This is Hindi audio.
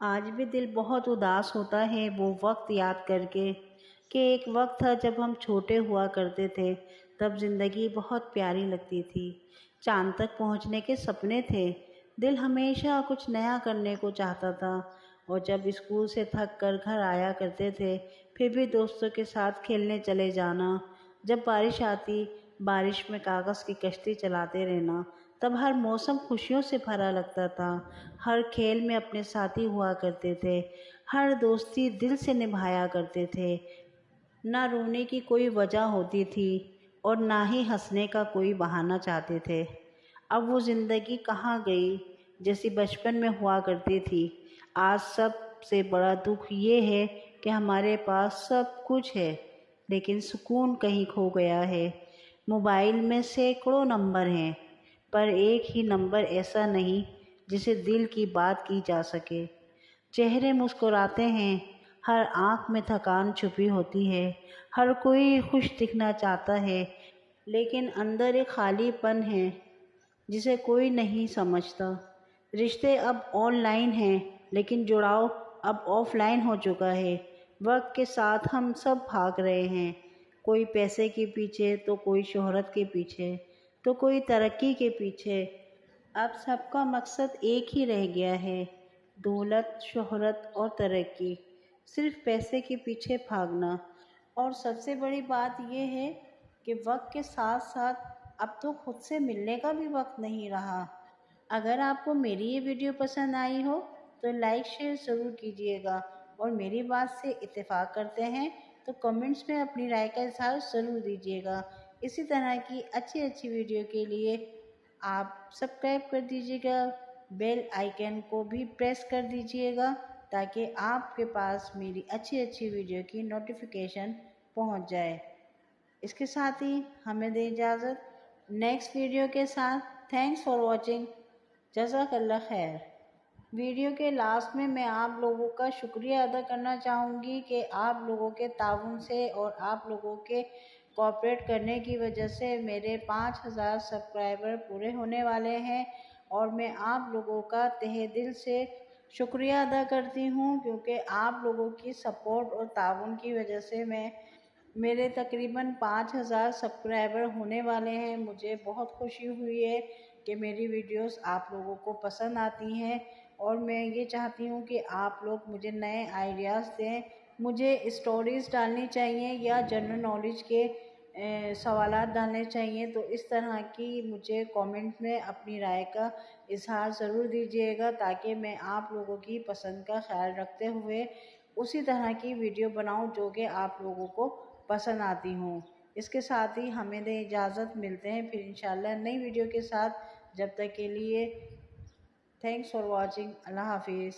आज भी दिल बहुत उदास होता है वो वक्त याद करके कि एक वक्त था जब हम छोटे हुआ करते थे। तब जिंदगी बहुत प्यारी लगती थी। चांद तक पहुंचने के सपने थे। दिल हमेशा कुछ नया करने को चाहता था। और जब स्कूल से थक कर घर आया करते थे, फिर भी दोस्तों के साथ खेलने चले जाना। जब बारिश आती, बारिश में कागज़ की कश्ती चलाते रहना। तब हर मौसम खुशियों से भरा लगता था। हर खेल में अपने साथी हुआ करते थे। हर दोस्ती दिल से निभाया करते थे। ना रोने की कोई वजह होती थी और ना ही हंसने का कोई बहाना चाहते थे। अब वो ज़िंदगी कहाँ गई जैसी बचपन में हुआ करती थी। आज सबसे बड़ा दुख ये है कि हमारे पास सब कुछ है, लेकिन सुकून कहीं खो गया है। मोबाइल में सैकड़ों नंबर हैं, पर एक ही नंबर ऐसा नहीं जिसे दिल की बात की जा सके। चेहरे मुस्कुराते हैं, हर आंख में थकान छुपी होती है। हर कोई खुश दिखना चाहता है, लेकिन अंदर एक खालीपन है जिसे कोई नहीं समझता। रिश्ते अब ऑनलाइन हैं, लेकिन जुड़ाव अब ऑफलाइन हो चुका है। वक्त के साथ हम सब भाग रहे हैं, कोई पैसे के पीछे, तो कोई शोहरत के पीछे, तो कोई तरक्की के पीछे। अब सबका मकसद एक ही रह गया है, दौलत, शोहरत और तरक्की। सिर्फ पैसे के पीछे भागना। और सबसे बड़ी बात यह है कि वक्त के साथ साथ अब तो खुद से मिलने का भी वक्त नहीं रहा। अगर आपको मेरी ये वीडियो पसंद आई हो तो लाइक शेयर ज़रूर कीजिएगा, और मेरी बात से इत्तेफाक करते हैं तो कमेंट्स में अपनी राय का इज़हार ज़रूर दीजिएगा। इसी तरह की अच्छी अच्छी वीडियो के लिए आप सब्सक्राइब कर दीजिएगा, बेल आइकन को भी प्रेस कर दीजिएगा, ताकि आपके पास मेरी अच्छी अच्छी वीडियो की नोटिफिकेशन पहुंच जाए। इसके साथ ही हमें दें इजाज़त नेक्स्ट वीडियो के साथ। Thanks for watching. जज़ाकल्लाह खैर। वीडियो के लास्ट में मैं आप लोगों का शुक्रिया अदा करना चाहूँगी कि आप लोगों के ताउन से और आप लोगों के कोऑपरेट करने की वजह से मेरे 5000 सब्सक्राइबर पूरे होने वाले हैं। और मैं आप लोगों का तहे दिल से शुक्रिया अदा करती हूँ, क्योंकि आप लोगों की सपोर्ट और ताउन की वजह से मेरे तकरीबन 5000 सब्सक्राइबर होने वाले हैं। मुझे बहुत खुशी हुई है कि मेरी वीडियोस आप लोगों को पसंद आती हैं, और मैं ये चाहती हूँ कि आप लोग मुझे नए आइडियाज़ दें। मुझे स्टोरीज़ डालनी चाहिए या जनरल नॉलेज के सवालात डालने चाहिए, तो इस तरह की मुझे कमेंट में अपनी राय का इजहार ज़रूर दीजिएगा, ताकि मैं आप लोगों की पसंद का ख्याल रखते हुए उसी तरह की वीडियो बनाऊं जो कि आप लोगों को पसंद आती हूँ। इसके साथ ही हमें दें इजाज़त, मिलते हैं फिर इंशाल्लाह नई वीडियो के साथ। जब तक के लिए थैंक्स फॉर वॉचिंग। अल्लाह हाफिज़।